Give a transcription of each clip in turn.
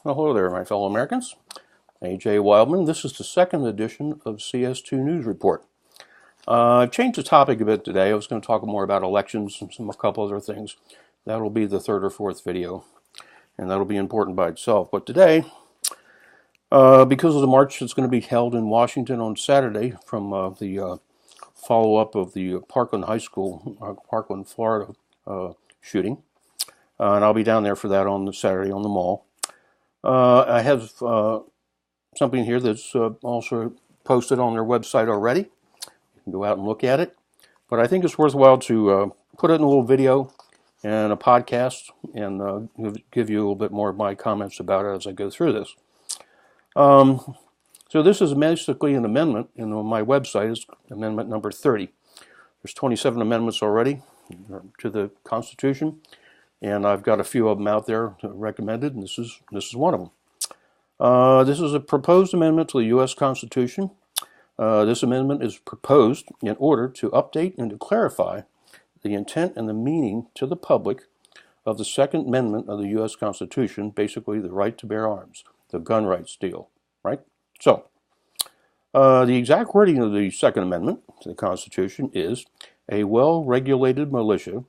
Well, hello there, my fellow Americans. A.J. Wildman. This is the second edition of CS2News Report. I've changed the topic a bit today. I was going to talk more about elections and a couple other things. That'll be the third or fourth video, and that'll be important by itself. But today, because of the march that's going to be held in Washington on Saturday from the follow-up of the Parkland High School, Parkland, Florida shooting, and I'll be down there for that on the Saturday on the mall. I have something here that's also posted on their website already. You can go out and look at it. But I think it's worthwhile to put it in a little video and a podcast and give you a little bit more of my comments about it as I go through this. So this is basically an amendment, and on my website is amendment number 30. There's 27 amendments already to the Constitution, and I've got a few of them out there recommended, and this is one of them. This is a proposed amendment to the U.S. Constitution. This amendment is proposed in order to update and to clarify the intent and the meaning to the public of the Second Amendment of the U.S. Constitution, basically the right to bear arms, the gun rights deal, right? So, the exact wording of the Second Amendment to the Constitution is a well-regulated militia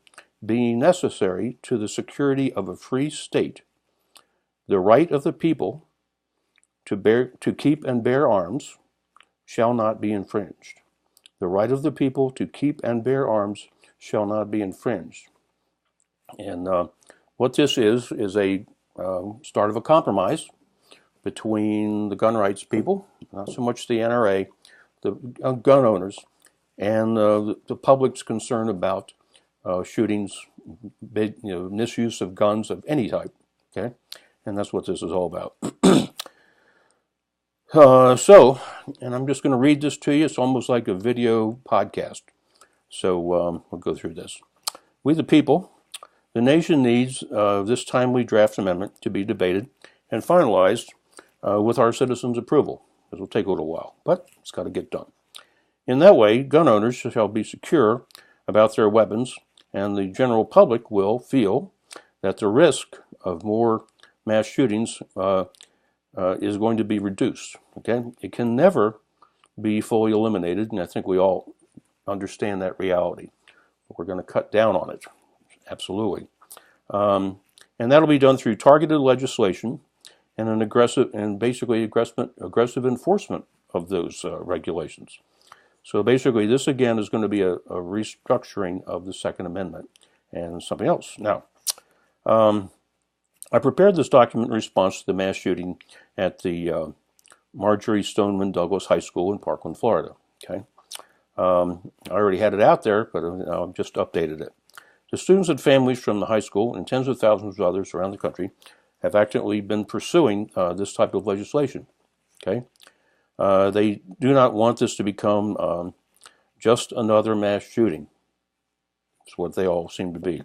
being necessary to the security of a free state, the right of the people to keep and bear arms shall not be infringed. The right of the people to keep and bear arms shall not be infringed. And what this is a start of a compromise between the gun rights people, not so much the NRA, the gun owners, and the public's concern about shootings, misuse of guns of any type. Okay, and that's what this is all about. And I'm just going to read this to you. It's almost like a video podcast. So we'll go through this. We the people, the nation needs this timely draft amendment to be debated and finalized with our citizens' approval. This will take a little while, but it's got to get done. In that way, gun owners shall be secure about their weapons, and the general public will feel that the risk of more mass shootings is going to be reduced. Okay, it can never be fully eliminated, and I think we all understand that reality. But we're going to cut down on it, absolutely, and that'll be done through targeted legislation and an aggressive enforcement of those regulations. So basically, this again is going to be a restructuring of the Second Amendment and something else. Now, I prepared this document in response to the mass shooting at the Marjorie Stoneman Douglas High School in Parkland, Florida. Okay, I already had it out there, but I've just updated it. The students and families from the high school and tens of thousands of others around the country have actively been pursuing this type of legislation. Okay, they do not want this to become just another mass shooting. It's what they all seem to be,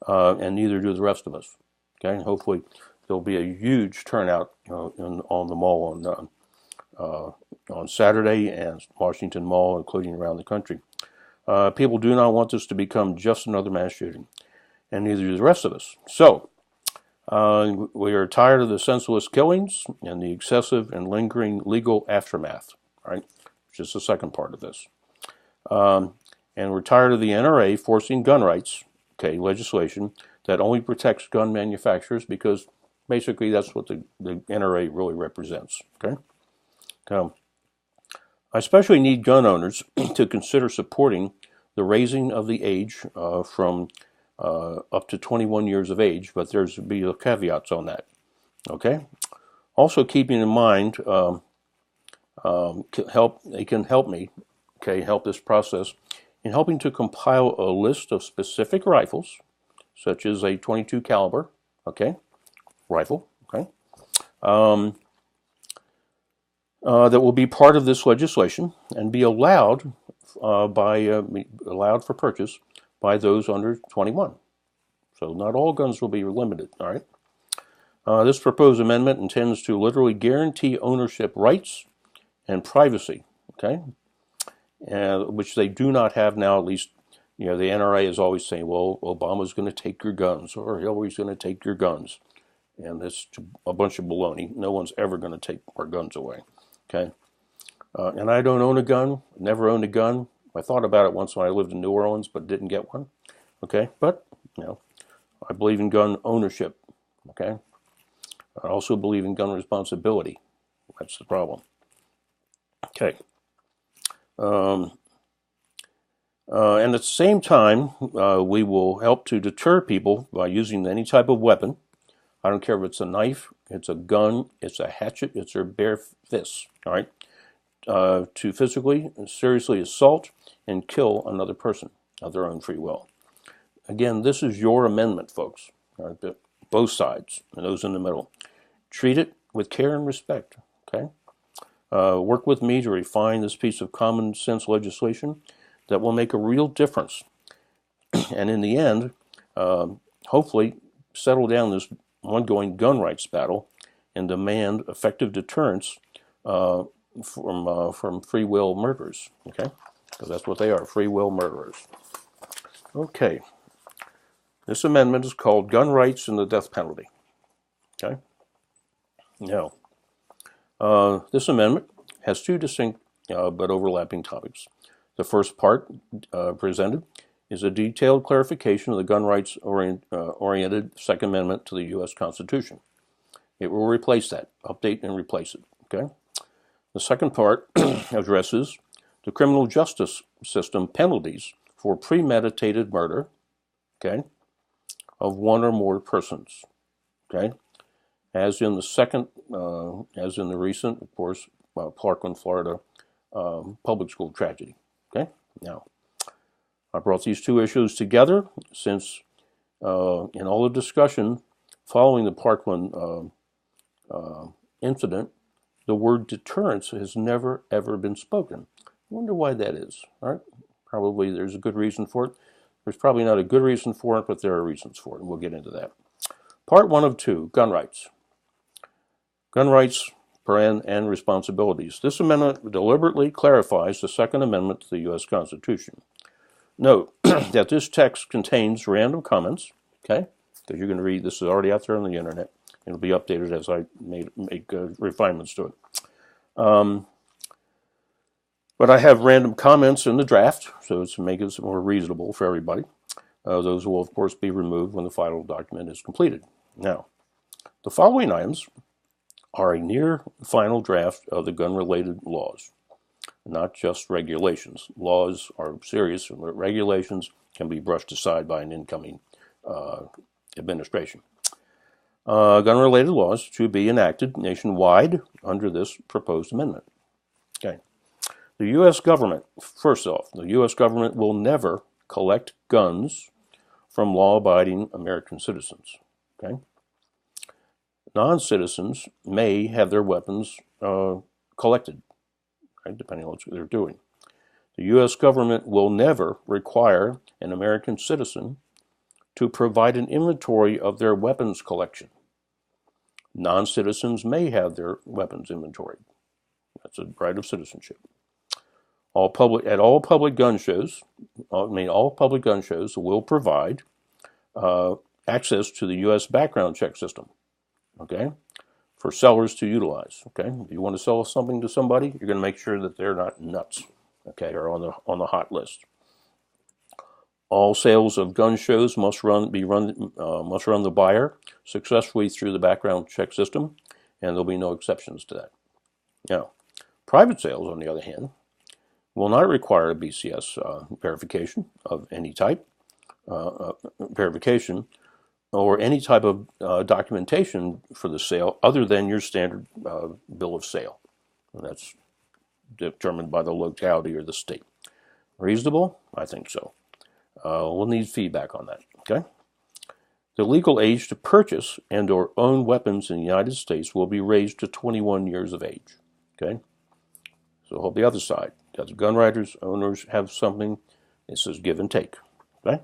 and neither do the rest of us. Okay, hopefully there'll be a huge turnout on the mall on Saturday and Washington Mall, including around the country. People do not want this to become just another mass shooting, and neither do the rest of us. So, we are tired of the senseless killings and the excessive and lingering legal aftermath, right? Which is the second part of this. And we're tired of the NRA forcing gun rights, okay, legislation that only protects gun manufacturers, because basically that's what the NRA really represents, okay? I especially need gun owners to consider supporting the raising of the age from up to 21 years of age, but there's be caveats on that, okay? Also keeping in mind, they can help me, okay, help this process in helping to compile a list of specific rifles, such as a .22 caliber, okay, rifle, okay, that will be part of this legislation and be allowed allowed for purchase by those under 21. So not all guns will be limited, all right? This proposed amendment intends to literally guarantee ownership rights and privacy, okay, which they do not have now. At least, the NRA is always saying, well, Obama's going to take your guns, or Hillary's going to take your guns. and it's a bunch of baloney. No one's ever going to take our guns away. Okay, and I don't own a gun. Never owned a gun. I thought about it once when I lived in New Orleans, but didn't get one. Okay, but I believe in gun ownership. Okay, I also believe in gun responsibility. That's the problem. Okay. And at the same time, we will help to deter people by using any type of weapon. I don't care if it's a knife, it's a gun, it's a hatchet, it's their bare fists, all right, to physically and seriously assault and kill another person of their own free will. Again, this is your amendment, folks, all right, both sides and those in the middle. Treat it with care and respect, okay? Work with me to refine this piece of common sense legislation that will make a real difference. And in the end, hopefully settle down this ongoing gun rights battle and demand effective deterrence from free will murderers, okay? Because that's what they are, free will murderers. Okay. This amendment is called Gun Rights and the Death Penalty, okay? Now, this amendment has two distinct but overlapping topics. The first part presented is a detailed clarification of the gun rights oriented Second Amendment to the U.S. Constitution. It will replace that, update and replace it, okay? The second part addresses the criminal justice system penalties for premeditated murder, okay, of one or more persons, okay? As in the recent, of course, Parkland, Florida public school tragedy. Okay. Now, I brought these two issues together since in all the discussion following the Parkland incident, the word deterrence has never ever been spoken. I wonder why that is. All right. Probably there's a good reason for it. There's probably not a good reason for it, but there are reasons for it, and we'll get into that. Part 1 of 2, gun rights. Gun rights and responsibilities. This amendment deliberately clarifies the Second Amendment to the U.S. Constitution. Note that this text contains random comments, okay? Because you're going to read, this is already out there on the internet. It'll be updated as I make refinements to it. But I have random comments in the draft, so to make it more reasonable for everybody. Those will, of course, be removed when the final document is completed. Now, the following items are a near final draft of the gun-related laws, not just regulations. Laws are serious, and regulations can be brushed aside by an incoming administration. Gun-related laws to be enacted nationwide under this proposed amendment. Okay. The U.S. government, first off, the U.S. government will never collect guns from law-abiding American citizens. Okay. Non-citizens may have their weapons collected, right, depending on what they're doing. The U.S. government will never require an American citizen to provide an inventory of their weapons collection. Non-citizens may have their weapons inventoried. That's a right of citizenship. All public gun shows will provide access to the U.S. background check system. Okay, for sellers to utilize. Okay, if you want to sell something to somebody, you're going to make sure that they're not nuts. Okay, or on the hot list. All sales of gun shows must run the buyer successfully through the background check system, and there'll be no exceptions to that. Now, private sales, on the other hand, will not require a BCS verification of any type, or any type of documentation for the sale other than your standard bill of sale. And that's determined by the locality or the state. Reasonable? I think so. We'll need feedback on that. Okay. The legal age to purchase and or own weapons in the United States will be raised to 21 years of age. Okay. So hold the other side. Got the gun writers, owners have something. It says give and take. Okay.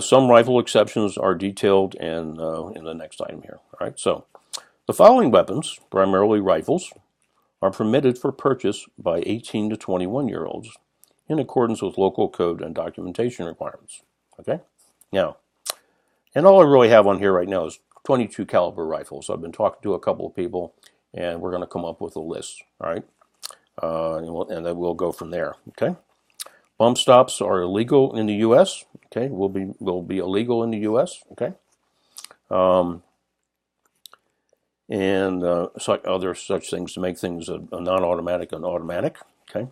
Some rifle exceptions are detailed in the next item here. All right. So the following weapons, primarily rifles, are permitted for purchase by 18 to 21-year-olds in accordance with local code and documentation requirements. Okay? Now, And all I really have on here right now is 22 caliber rifles. I've been talking to a couple of people, and we're going to come up with a list. All right, and then we'll go from there. Okay. Bump stops are illegal in the U.S. Okay, will be illegal in the U.S. Okay, and other such things to make things a non-automatic and automatic. Okay,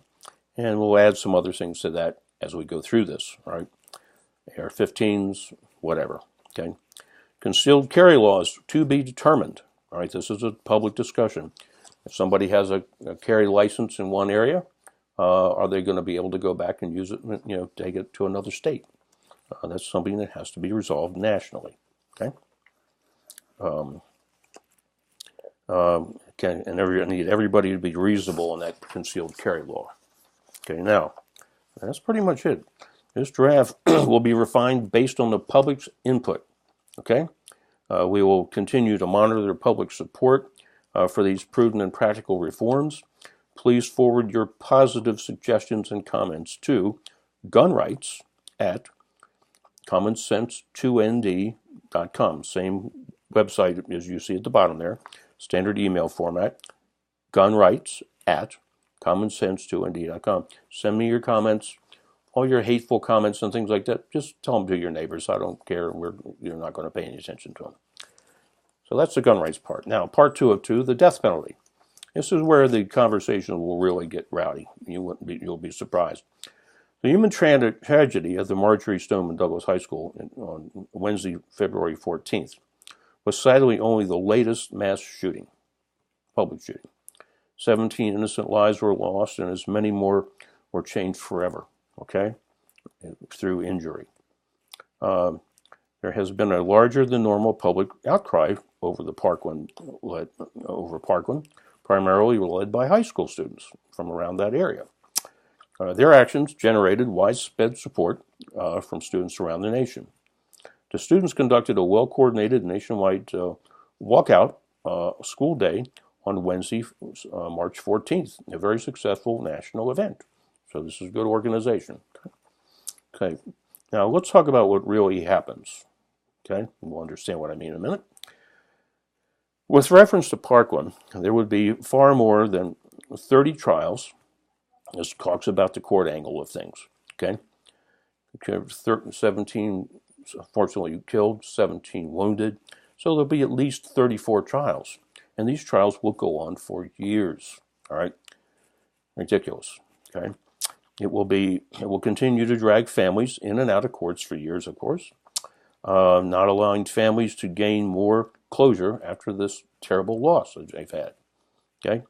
and we'll add some other things to that as we go through this. All right, AR-15s, whatever. Okay, concealed carry laws to be determined. All right, this is a public discussion. If somebody has a carry license in one area, are they going to be able to go back and use it, take it to another state? That's something that has to be resolved nationally. Okay. Okay, and I need everybody to be reasonable in that concealed carry law. Okay, now that's pretty much it. This draft will be refined based on the public's input. Okay, we will continue to monitor the public support for these prudent and practical reforms. Please forward your positive suggestions and comments to gunrights@commonsense2nd.com. Same website as you see at the bottom there. Standard email format. gunrights@commonsense2nd.com. Send me your comments, all your hateful comments and things like that. Just tell them to your neighbors. I don't care. You're not going to pay any attention to them. So that's the gun rights part. Now, part 2 of 2, the death penalty. This is where the conversation will really get rowdy. You'll be surprised. The human tragedy at the Marjory Stoneman Douglas High School on Wednesday, February 14th, was sadly only the latest mass shooting, public shooting. 17 innocent lives were lost, and as many more were changed forever, okay, through injury. There has been a larger than normal public outcry over Parkland, primarily led by high school students from around that area. Their actions generated widespread support from students around the nation. The students conducted a well-coordinated nationwide walkout school day on Wednesday, March 14th, a very successful national event. So this is good organization. Okay, now let's talk about what really happens. Okay, we'll understand what I mean in a minute. With reference to Parkland, there would be far more than 30 trials. This talks about the court angle of things. Okay, 17, unfortunately, killed, 17 wounded. So there'll be at least 34 trials, and these trials will go on for years. All right, ridiculous. Okay, it will continue to drag families in and out of courts for years, of course, not allowing families to gain more closure after this terrible loss that they've had. Okay,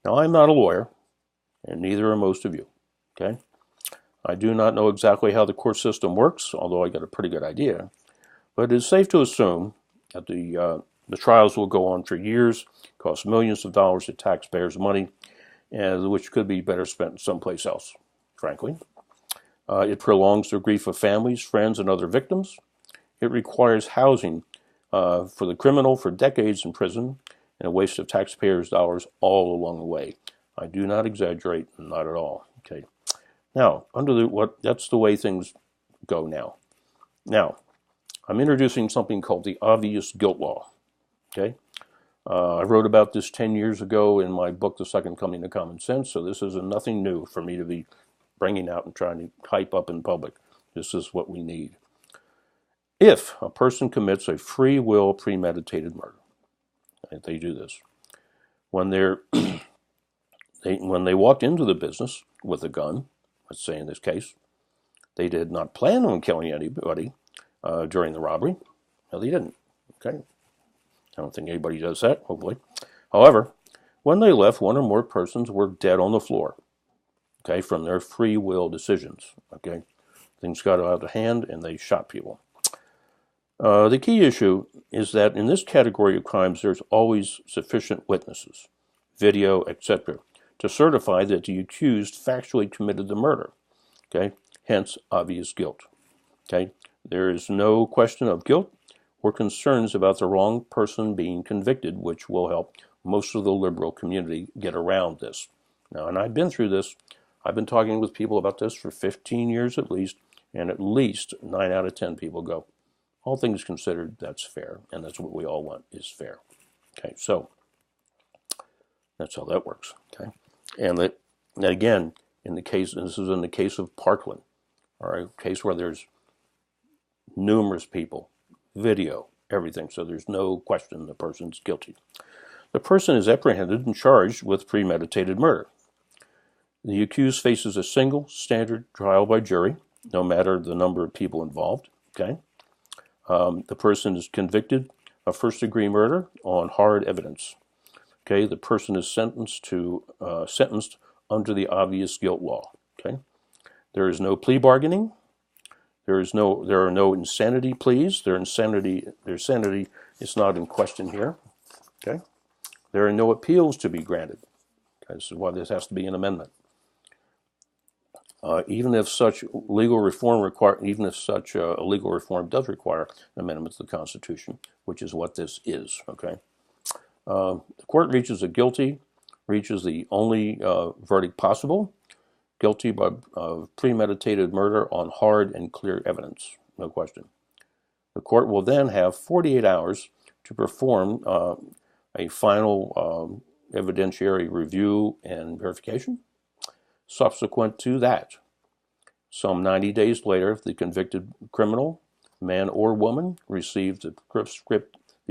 now I'm not a lawyer, and neither are most of you. Okay, I do not know exactly how the court system works, although I got a pretty good idea. But it is safe to assume that the trials will go on for years, cost millions of dollars of taxpayers' money, and which could be better spent someplace else, frankly. It prolongs the grief of families, friends, and other victims. It requires housing for the criminal for decades in prison, and a waste of taxpayers' dollars all along the way. I do not exaggerate, not at all. Okay. Now, that's the way things go now. Now, I'm introducing something called the obvious guilt law. Okay. I wrote about this 10 years ago in my book, The Second Coming of Common Sense. So this is nothing new for me to be bringing out and trying to hype up in public. This is what we need. If a person commits a free will premeditated murder, they do this. When they walked into the business with a gun, let's say in this case, they did not plan on killing anybody during the robbery. No, they didn't. Okay. I don't think anybody does that, hopefully. However, when they left, one or more persons were dead on the floor, okay, from their free will decisions, okay? Things got out of hand and they shot people. The key issue is that in this category of crimes, there's always sufficient witnesses, video, etc., to certify that the accused factually committed the murder, okay? Hence, obvious guilt, okay? There is no question of guilt or concerns about the wrong person being convicted, which will help most of the liberal community get around this. Now, and I've been through this. I've been talking with people about this for 15 years at least, and at least 9 out of 10 people go, All things considered, that's fair, and that's what we all want, is fair. Okay, so that's how that works. Okay, and that again, in the case, this is in the case of Parkland, all right, case where there's numerous people, video, everything, so there's no question the person's guilty. The person is apprehended and charged with premeditated murder. The accused faces a single standard trial by jury, no matter the number of people involved. Okay, the person is convicted of first-degree murder on hard evidence. Okay, the person is sentenced under the obvious guilt law. Okay, there is no plea bargaining. There are no insanity pleas. Their sanity is not in question here. Okay, there are no appeals to be granted. Okay, this is why this has to be an amendment. Even if such a legal reform does require an amendment to the Constitution, which is what this is. Okay, the court reaches the only verdict possible: guilty by premeditated murder on hard and clear evidence, no question. The court will then have 48 hours to perform a final evidentiary review and verification. Subsequent to that, some 90 days later, the convicted criminal, man or woman, receives the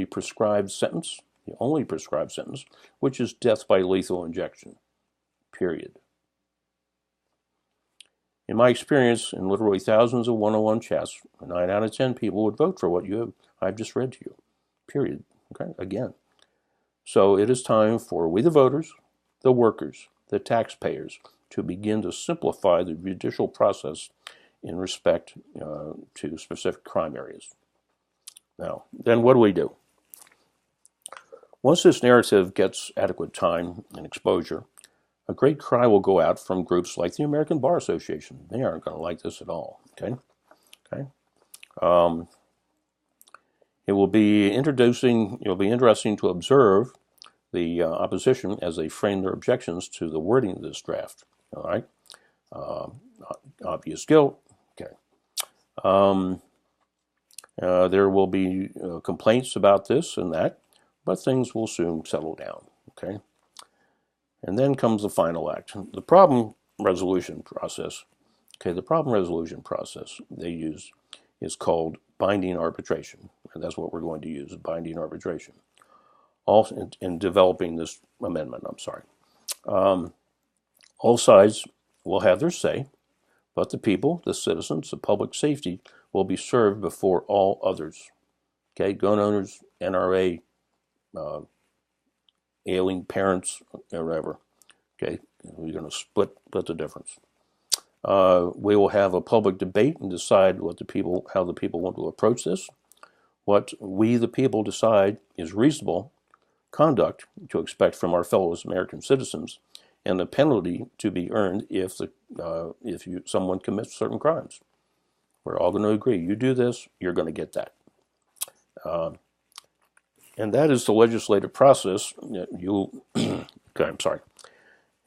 prescribed sentence, the only prescribed sentence, which is death by lethal injection, period. In my experience, in literally thousands of one-on-one chats, 9 out of 10 people would vote for what I've just read to you, period. Okay, again. So it is time for we the voters, the workers, the taxpayers, to begin to simplify the judicial process in respect to specific crime areas. Now, then what do? Once this narrative gets adequate time and exposure, a great cry will go out from groups like the American Bar Association. They aren't going to like this at all. Okay. It will be interesting to observe the opposition as they frame their objections to the wording of this draft. All right, obvious guilt. Okay, there will be complaints about this and that, but things will soon settle down. Okay, and then comes the final act, the problem resolution process. Okay, the problem resolution process they use is called binding arbitration, and that's what we're going to use, binding arbitration. Also, in developing this amendment, all sides will have their say, but the people, the citizens, the public safety will be served before all others. Okay, gun owners, NRA, ailing parents, whatever. Okay, we're going to split the difference. We will have a public debate and decide how the people want to approach this. What we, the people, decide is reasonable conduct to expect from our fellow American citizens, and the penalty to be earned if someone commits certain crimes. We're all going to agree. You do this, you're going to get that. And that is the legislative process.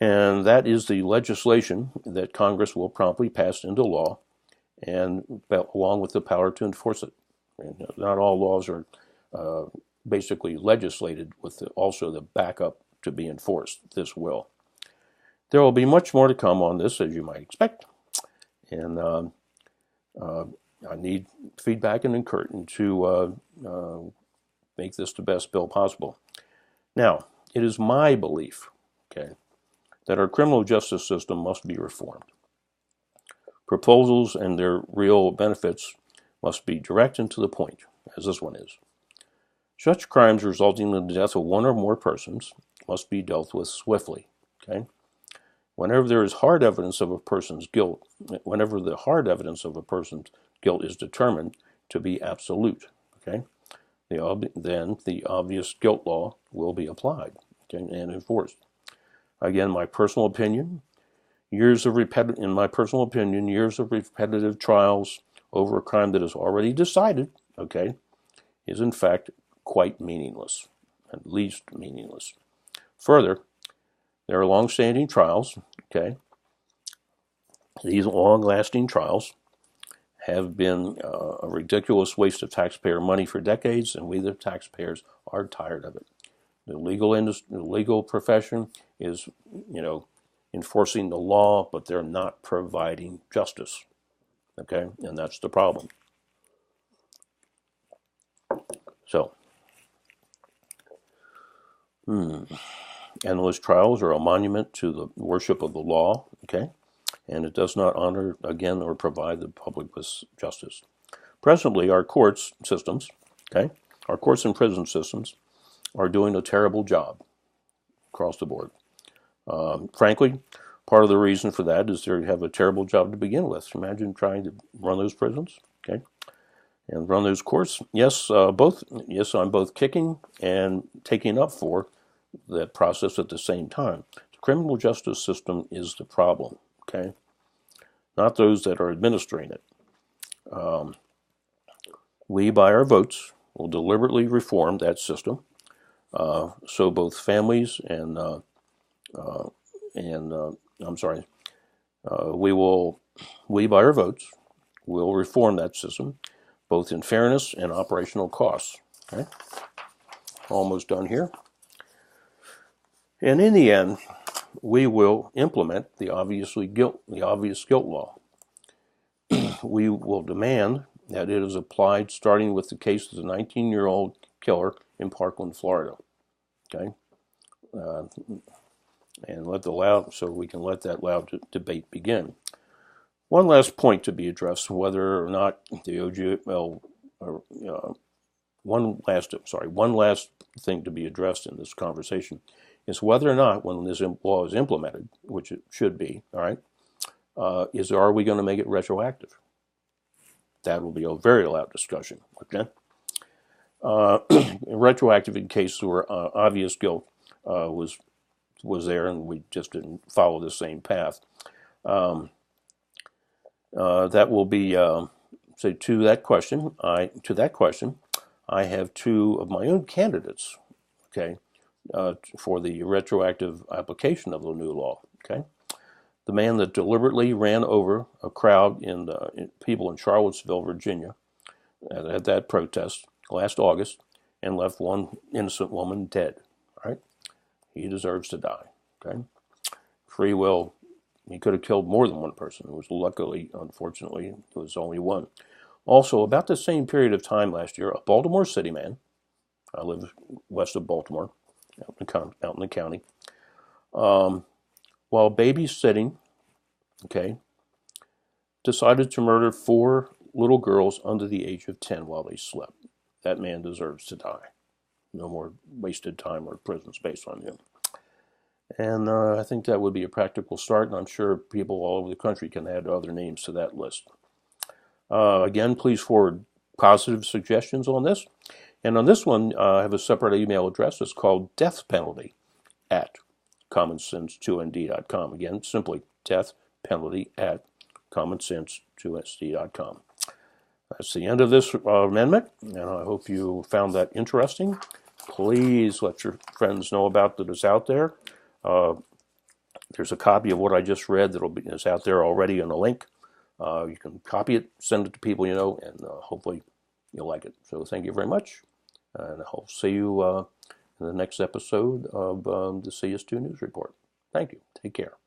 And that is the legislation that Congress will promptly pass into law, and along with the power to enforce it. And not all laws are basically legislated with also the backup to be enforced. This will. There will be much more to come on this, as you might expect, and I need feedback and encouragement to make this the best bill possible. Now, it is my belief, that our criminal justice system must be reformed. Proposals and their real benefits must be direct and to the point, as this one is. Such crimes resulting in the death of one or more persons must be dealt with swiftly. Whenever there is hard evidence of a person's guilt, whenever the hard evidence of a person's guilt is determined to be absolute, then the obvious guilt law will be applied and enforced. Again, my personal opinion, years of repetitive trials over a crime that is already decided, is in fact quite meaningless, at least meaningless. Further, there are long-standing trials, These long-lasting trials have been a ridiculous waste of taxpayer money for decades, and we the taxpayers are tired of it. The legal profession is, enforcing the law, but they're not providing justice. Okay, and that's the problem. So, endless trials are a monument to the worship of the law. Okay, and it does not honor, again, or provide the public with justice. Presently, our courts systems, our courts and prison systems are doing a terrible job across the board. Frankly, part of the reason for that is they have a terrible job to begin with. Imagine trying to run those prisons, and run those courts. Yes, I'm both kicking and taking up for that process at the same time. The criminal justice system is the problem, not those that are administering it. We, by our votes, will deliberately reform that system so both families and we, by our votes, will reform that system, both in fairness and operational costs. Almost done here. And in the end, we will implement the obvious guilt law. We will demand that it is applied starting with the case of the 19-year-old killer in Parkland, Florida. And so we can let that loud debate begin. One last point to be addressed, whether or not the one last thing to be addressed in this conversation is whether or not, when this law is implemented, which it should be, are we going to make it retroactive? That will be a very loud discussion. Retroactive in case where obvious guilt was there, and we just didn't follow the same path. That will be to that question. I have two of my own candidates. For the retroactive application of the new law. The man that deliberately ran over a crowd in people in Charlottesville, Virginia, at that protest last August, and left one innocent woman dead. He deserves to die. Free will. He could have killed more than one person. It was unfortunately, it was only one. Also, about the same period of time last year, a Baltimore City man, I live west of Baltimore, out in the county, while babysitting, decided to murder 4 little girls under the age of 10 while they slept. That man deserves to die. No more wasted time or prison space on him. And I think that would be a practical start, and I'm sure people all over the country can add other names to that list. Again, please forward positive suggestions on this. And on this one, I have a separate email address. It's called deathpenalty@commonsense2nd.com. Again, simply deathpenalty@commonsense2sd.com. That's the end of this amendment, and I hope you found that interesting. Please let your friends know about that it's out there. There's a copy of what I just read is out there already in a link. You can copy it, send it to people you know, and hopefully you'll like it. So thank you very much, and I'll see you in the next episode of the CS2 News Report. Thank you. Take care.